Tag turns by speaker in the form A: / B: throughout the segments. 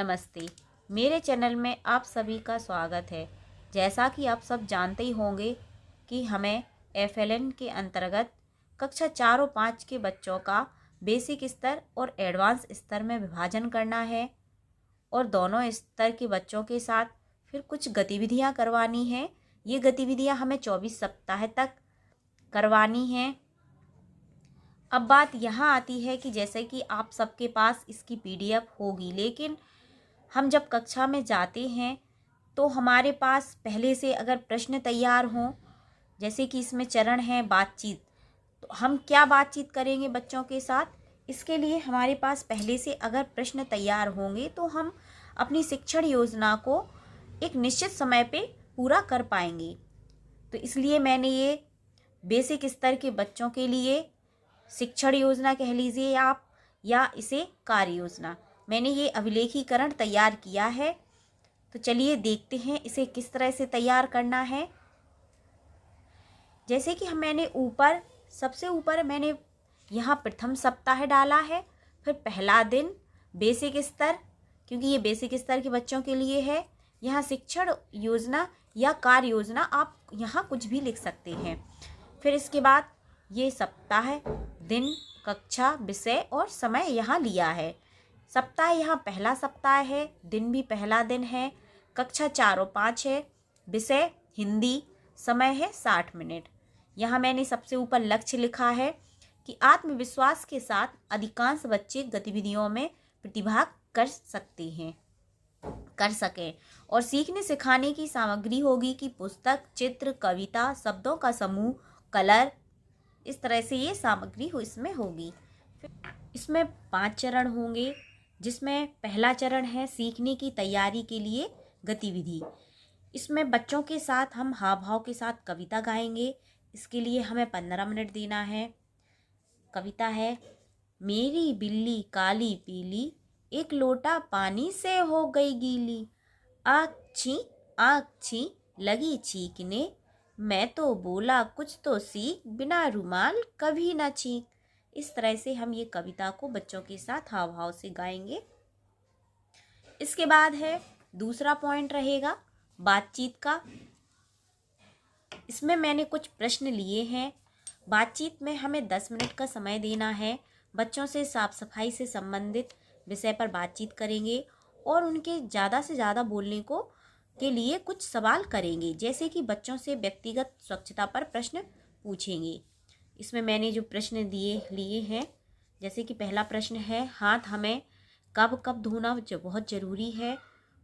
A: नमस्ते। मेरे चैनल में आप सभी का स्वागत है। जैसा कि आप सब जानते ही होंगे कि हमें एफएलएन के अंतर्गत कक्षा 4 और 5 के बच्चों का बेसिक स्तर और एडवांस स्तर में विभाजन करना है और दोनों स्तर के बच्चों के साथ फिर कुछ गतिविधियां करवानी हैं। ये गतिविधियां हमें 24 सप्ताह तक करवानी हैं। अब बात यहाँ आती है कि जैसे कि आप सबके पास इसकी पीडीएफ होगी, लेकिन हम जब कक्षा में जाते हैं तो हमारे पास पहले से अगर प्रश्न तैयार हों, जैसे कि इसमें चरण है बातचीत, तो हम क्या बातचीत करेंगे बच्चों के साथ, इसके लिए हमारे पास पहले से अगर प्रश्न तैयार होंगे तो हम अपनी शिक्षण योजना को एक निश्चित समय पे पूरा कर पाएंगे। तो इसलिए मैंने ये बेसिक स्तर के बच्चों के लिए शिक्षण योजना कह लीजिए आप, या इसे कार्य योजना, मैंने ये अभिलेखीकरण तैयार किया है। तो चलिए देखते हैं इसे किस तरह से तैयार करना है। जैसे कि मैंने सबसे ऊपर मैंने यहाँ प्रथम सप्ताह डाला है, फिर पहला दिन बेसिक स्तर, क्योंकि ये बेसिक स्तर के बच्चों के लिए है। यहाँ शिक्षण योजना या कार्य योजना, आप यहाँ कुछ भी लिख सकते हैं। फिर इसके बाद ये सप्ताह, दिन, कक्षा, विषय और समय यहाँ लिया है। सप्ताह यहाँ पहला सप्ताह है, दिन भी पहला दिन है, कक्षा 4 और 5 है, विषय हिंदी, समय है 60 मिनट। यहाँ मैंने सबसे ऊपर लक्ष्य लिखा है कि आत्मविश्वास के साथ अधिकांश बच्चे गतिविधियों में प्रतिभाग कर सकें और सीखने सिखाने की सामग्री होगी कि पुस्तक, चित्र, कविता, शब्दों का समूह, कलर, इस तरह से ये सामग्री इसमें होगी। इसमें 5 चरण होंगे, जिसमें पहला चरण है सीखने की तैयारी के लिए गतिविधि। इसमें बच्चों के साथ हम हाव भाव के साथ कविता गाएंगे। इसके लिए हमें 15 मिनट देना है। कविता है, मेरी बिल्ली काली पीली, एक लोटा पानी से हो गई गीली, आँख छी लगी छींकने, मैं तो बोला कुछ तो सीख, बिना रुमाल कभी ना छींक। इस तरह से हम ये कविता को बच्चों के साथ हाव भाव से गाएंगे। इसके बाद है दूसरा पॉइंट रहेगा बातचीत का। इसमें मैंने कुछ प्रश्न लिए हैं। बातचीत में हमें 10 मिनट का समय देना है। बच्चों से साफ सफाई से संबंधित विषय पर बातचीत करेंगे और उनके ज़्यादा से ज़्यादा बोलने के लिए कुछ सवाल करेंगे, जैसे कि बच्चों से व्यक्तिगत स्वच्छता पर प्रश्न पूछेंगे। इसमें मैंने जो प्रश्न लिए हैं, जैसे कि पहला प्रश्न है, हाथ हमें कब कब धोना जो बहुत ज़रूरी है,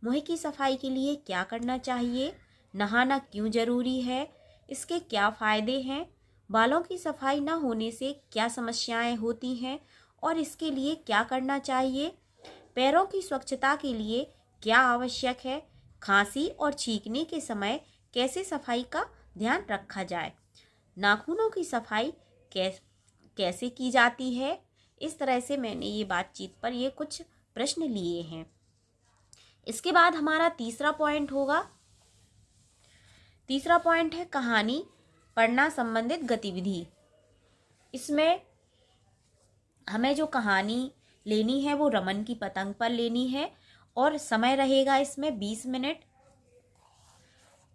A: मुंह की सफाई के लिए क्या करना चाहिए, नहाना क्यों ज़रूरी है, इसके क्या फ़ायदे हैं, बालों की सफाई न होने से क्या समस्याएं होती हैं और इसके लिए क्या करना चाहिए, पैरों की स्वच्छता के लिए क्या आवश्यक है, खांसी और छींकने के समय कैसे सफाई का ध्यान रखा जाए, नाखूनों की सफाई कैसे की जाती है। इस तरह से मैंने ये बातचीत पर ये कुछ प्रश्न लिए हैं। इसके बाद हमारा तीसरा पॉइंट होगा। तीसरा पॉइंट है कहानी पढ़ना संबंधित गतिविधि। इसमें हमें जो कहानी लेनी है वो रमन की पतंग पर लेनी है और समय रहेगा इसमें 20 मिनट।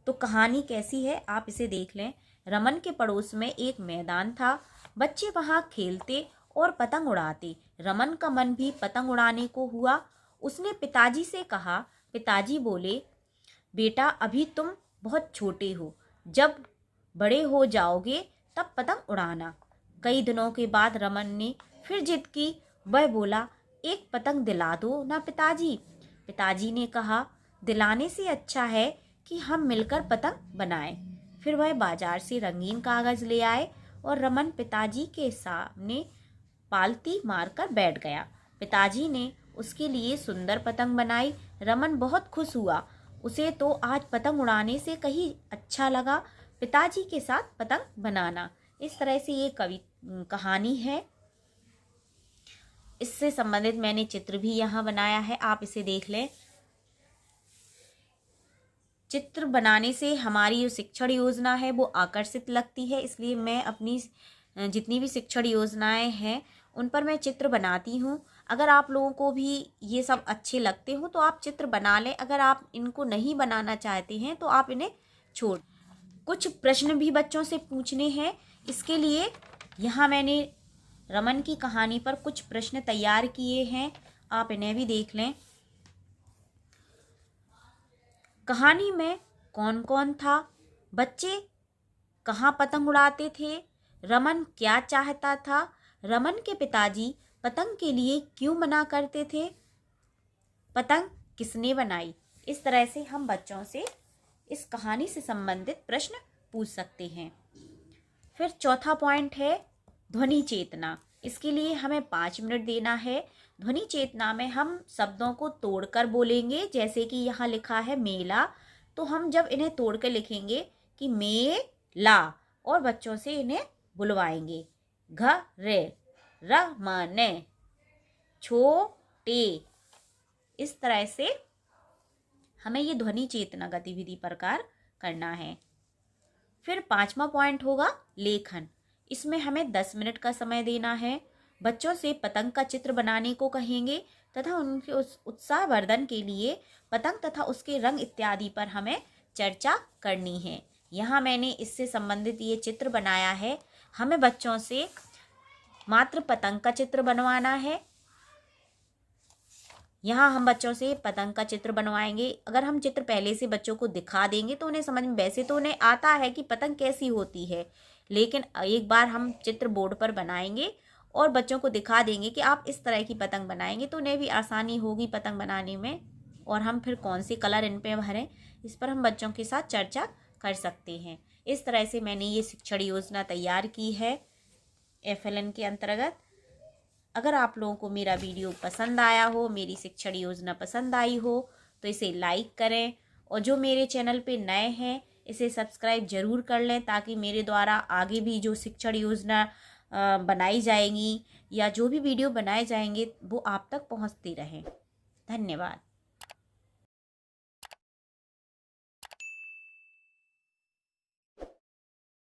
A: तो कहानी कैसी है आप इसे देख लें। रमन के पड़ोस में एक मैदान था, बच्चे वहां खेलते और पतंग उड़ाते। रमन का मन भी पतंग उड़ाने को हुआ। उसने पिताजी से कहा। पिताजी बोले, बेटा अभी तुम बहुत छोटे हो, जब बड़े हो जाओगे तब पतंग उड़ाना। कई दिनों के बाद रमन ने फिर जिद की। वह बोला, एक पतंग दिला दो ना पिताजी। पिताजी ने कहा, दिलाने से अच्छा है कि हम मिलकर पतंग बनाएं। फिर वह बाजार से रंगीन कागज ले आए और रमन पिताजी के सामने पालती मारकर बैठ गया। पिताजी ने उसके लिए सुंदर पतंग बनाई। रमन बहुत खुश हुआ। उसे तो आज पतंग उड़ाने से कहीं अच्छा लगा पिताजी के साथ पतंग बनाना। इस तरह से ये कहानी है। इससे संबंधित मैंने चित्र भी यहाँ बनाया है, आप इसे देख लें। चित्र बनाने से हमारी जो शिक्षण योजना है वो आकर्षित लगती है, इसलिए मैं अपनी जितनी भी शिक्षण योजनाएं हैं उन पर मैं चित्र बनाती हूँ। अगर आप लोगों को भी ये सब अच्छे लगते हो तो आप चित्र बना लें। अगर आप इनको नहीं बनाना चाहते हैं तो आप इन्हें छोड़। कुछ प्रश्न भी बच्चों से पूछने हैं, इसके लिए यहाँ मैंने रमन की कहानी पर कुछ प्रश्न तैयार किए हैं, आप इन्हें भी देख लें। कहानी में कौन कौन था? बच्चे कहाँ पतंग उड़ाते थे? रमन क्या चाहता था? रमन के पिताजी पतंग के लिए क्यों मना करते थे? पतंग किसने बनाई? इस तरह से हम बच्चों से इस कहानी से संबंधित प्रश्न पूछ सकते हैं। फिर चौथा पॉइंट है ध्वनि चेतना। इसके लिए हमें 5 मिनट देना है। ध्वनि चेतना में हम शब्दों को तोड़कर बोलेंगे, जैसे कि यहाँ लिखा है मेला, तो हम जब इन्हें तोड़कर लिखेंगे कि मेला, और बच्चों से इन्हें बुलवाएंगे। घरे, रमने, छोटे। इस तरह से हमें ये ध्वनि चेतना गतिविधि प्रकार करना है। फिर 5वां पॉइंट होगा लेखन। इसमें हमें 10 मिनट का समय देना है। बच्चों से पतंग का चित्र बनाने को कहेंगे तथा उनके उस उत्साहवर्धन के लिए पतंग तथा उसके रंग इत्यादि पर हमें चर्चा करनी है। यहाँ मैंने इससे संबंधित ये चित्र बनाया है। हमें बच्चों से मात्र पतंग का चित्र बनवाना है। यहाँ हम बच्चों से पतंग का चित्र बनवाएंगे। अगर हम चित्र पहले से बच्चों को दिखा देंगे तो उन्हें समझ में, वैसे तो उन्हें आता है कि पतंग कैसी होती है, लेकिन एक बार हम चित्र बोर्ड पर बनाएंगे और बच्चों को दिखा देंगे कि आप इस तरह की पतंग बनाएंगे तो उन्हें भी आसानी होगी पतंग बनाने में। और हम फिर कौन से कलर इन पे भरें, इस पर हम बच्चों के साथ चर्चा कर सकते हैं। इस तरह से मैंने ये शिक्षण योजना तैयार की है FLN के अंतर्गत। अगर आप लोगों को मेरा वीडियो पसंद आया हो, मेरी शिक्षण योजना पसंद आई हो, तो इसे लाइक करें, और जो मेरे चैनल पे नए हैं इसे सब्सक्राइब ज़रूर कर लें, ताकि मेरे द्वारा आगे भी जो शिक्षण योजना बनाई जाएंगी या जो भी वीडियो बनाए जाएंगे वो आप तक पहुंचती रहें। धन्यवाद।